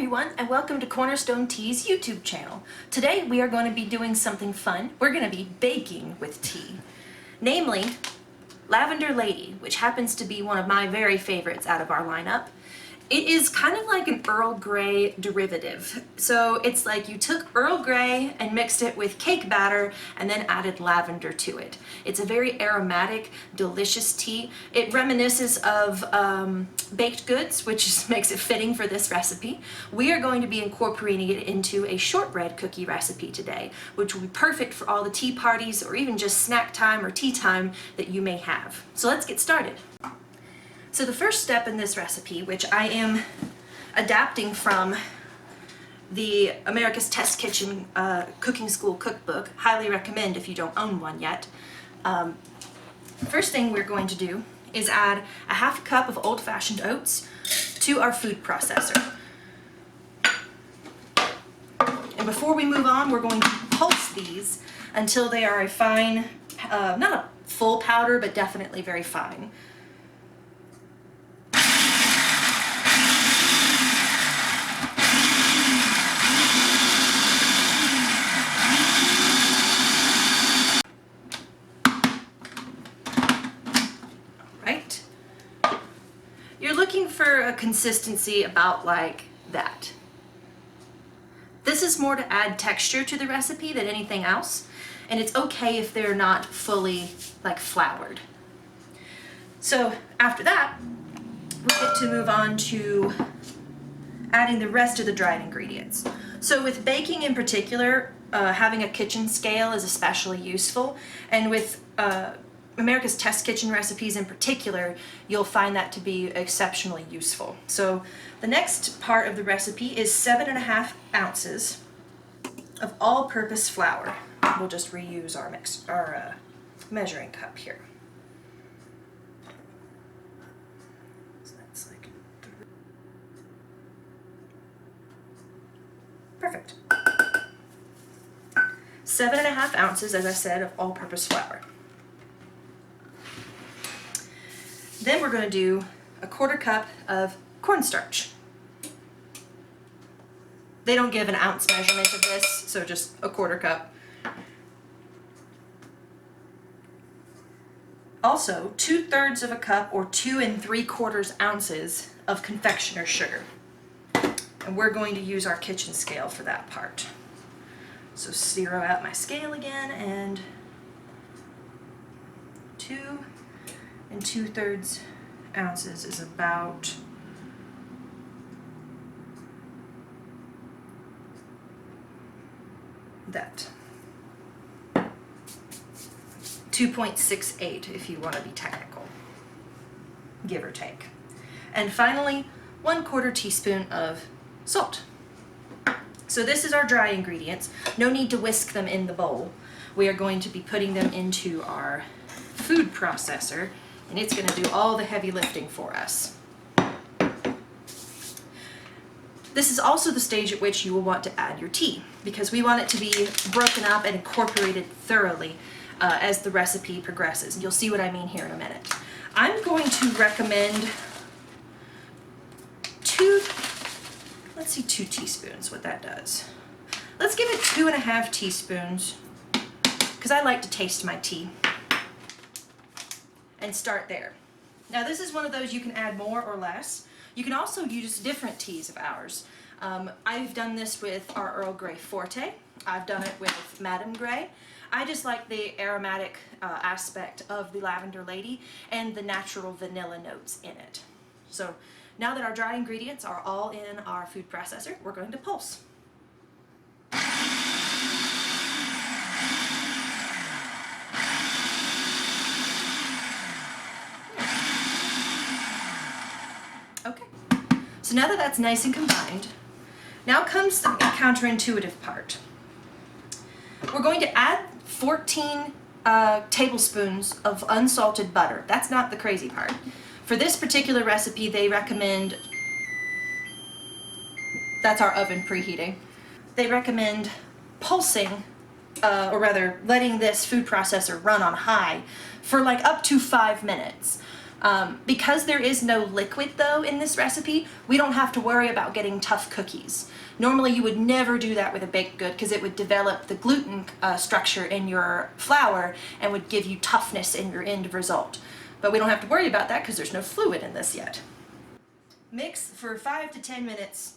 everyone, and welcome to Cornerstone Tea's YouTube channel. Today we are going to be doing something fun. We're going to be baking with tea. Namely, Lavender Lady, which happens to be one of my very favorites out of our lineup. It is kind of like an Earl Grey derivative. So it's like you took Earl Grey and mixed it with cake batter and then added lavender to it. It's a very aromatic, delicious tea. It reminisces of baked goods, which makes it fitting for this recipe. We are going to be incorporating it into a shortbread cookie recipe today, which will be perfect for all the tea parties or even just snack time or tea time that you may have. So let's get started. So the first step in this recipe, which I am adapting from the America's Test Kitchen Cooking School Cookbook, highly recommend if you don't own one yet. First thing we're going to do is add a half cup of old-fashioned oats to our food processor. And before we move on, we're going to pulse these until they are a fine, not a full powder, but definitely very fine. You're looking for a consistency about like that. This is more to add texture to the recipe than anything else, and it's okay if they're not fully like floured. So after that, we get to move on to adding the rest of the dried ingredients. So with baking in particular, having a kitchen scale is especially useful, and with America's Test Kitchen recipes in particular, you'll find that to be exceptionally useful. So the next part of the recipe is 7.5 ounces of all-purpose flour. We'll just reuse our measuring cup here. So that's like perfect. 7.5 ounces, as I said, of all-purpose flour. Then we're going to do a 1/4 cup of cornstarch. They don't give an ounce measurement of this, so just a 1/4 cup. Also, 2/3 of a cup or 2 3/4 ounces of confectioner sugar. And we're going to use our kitchen scale for that part. So zero out my scale again, and 2 2/3 ounces is about that. 2.68 if you want to be technical, give or take. And finally, 1/4 teaspoon of salt. So this is our dry ingredients. No need to whisk them in the bowl. We are going to be putting them into our food processor, and it's going to do all the heavy lifting for us. This is also the stage at which you will want to add your tea, because we want it to be broken up and incorporated thoroughly as the recipe progresses. And you'll see what I mean here in a minute. I'm going to recommend 2 teaspoons, what that does. Let's give it 2.5 teaspoons, because I like to taste my tea. And start there. Now this is one of those you can add more or less. You can also use different teas of ours. I've done this with our Earl Grey Forte. I've done it with Madame Grey. I just like the aromatic aspect of the Lavender Lady and the natural vanilla notes in it. So now that our dry ingredients are all in our food processor, we're going to pulse. Okay, so now that that's nice and combined, now comes the counterintuitive part. We're going to add 14 tablespoons of unsalted butter. That's not the crazy part. For this particular recipe, they recommend, that's our oven preheating, they recommend pulsing, or rather letting this food processor run on high for like up to 5 minutes. Because there is no liquid though in this recipe, we don't have to worry about getting tough cookies. Normally you would never do that with a baked good because it would develop the gluten structure in your flour and would give you toughness in your end result. But we don't have to worry about that because there's no fluid in this yet. Mix for 5 to 10 minutes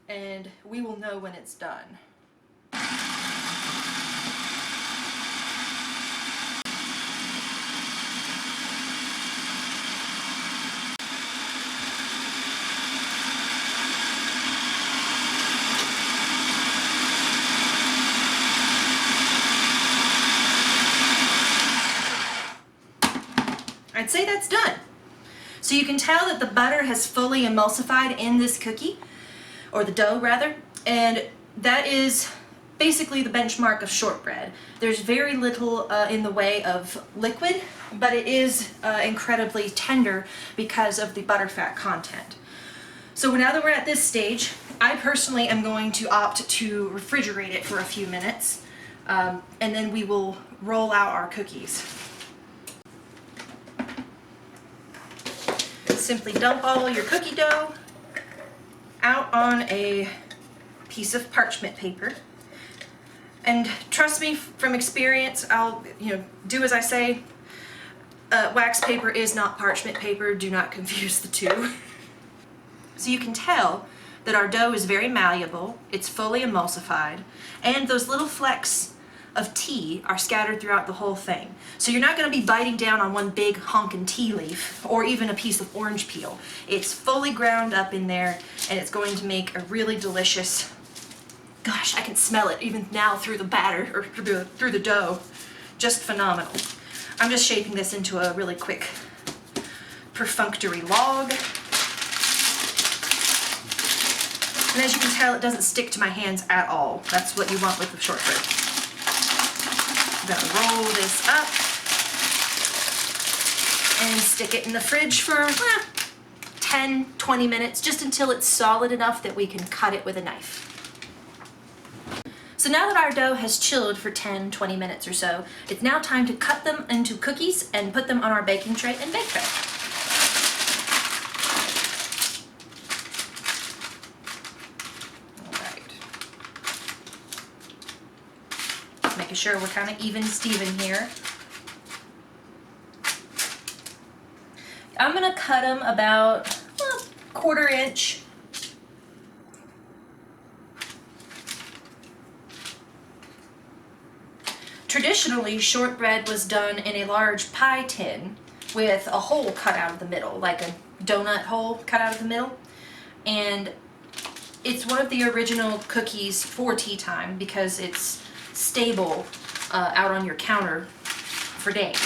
and we will know when it's done. I'd say that's done. So you can tell that the butter has fully emulsified in this cookie, or the dough rather, and that is basically the benchmark of shortbread. There's very little in the way of liquid, but it is incredibly tender because of the butterfat content. So now that we're at this stage, I personally am going to opt to refrigerate it for a few minutes, and then we will roll out our cookies. Simply dump all your cookie dough out on a piece of parchment paper. And trust me from experience, I'll do as I say. Wax paper is not parchment paper. Do not confuse the two. So you can tell that our dough is very malleable, it's fully emulsified, and those little flecks of tea are scattered throughout the whole thing. So you're not going to be biting down on one big honkin' tea leaf or even a piece of orange peel. It's fully ground up in there and it's going to make a really delicious, gosh, I can smell it even now through the batter or through the dough. Just phenomenal. I'm just shaping this into a really quick perfunctory log. And as you can tell, it doesn't stick to my hands at all. That's what you want with the shortbread. I'm gonna roll this up and stick it in the fridge for 10-20 minutes, just until it's solid enough that we can cut it with a knife. So now that our dough has chilled for 10-20 minutes or so, it's now time to cut them into cookies and put them on our baking tray and bake them. Making sure we're kind of even Steven here. I'm gonna cut them about a 1/4 inch. Traditionally, shortbread was done in a large pie tin with a hole cut out of the middle, like a donut hole cut out of the middle. And it's one of the original cookies for tea time because it's stable out on your counter for days.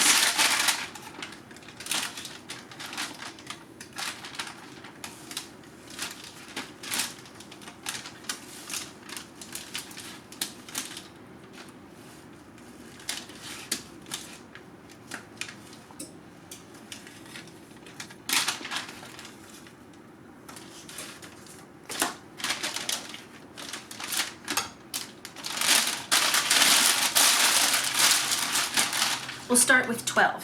We'll start with 12.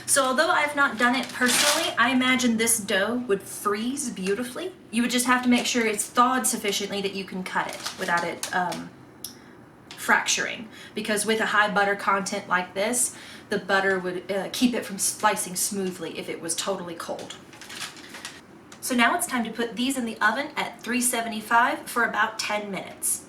So although I've not done it personally, I imagine this dough would freeze beautifully. You would just have to make sure it's thawed sufficiently that you can cut it without it fracturing. Because with a high butter content like this, the butter would keep it from slicing smoothly if it was totally cold. So now it's time to put these in the oven at 375 for about 10 minutes.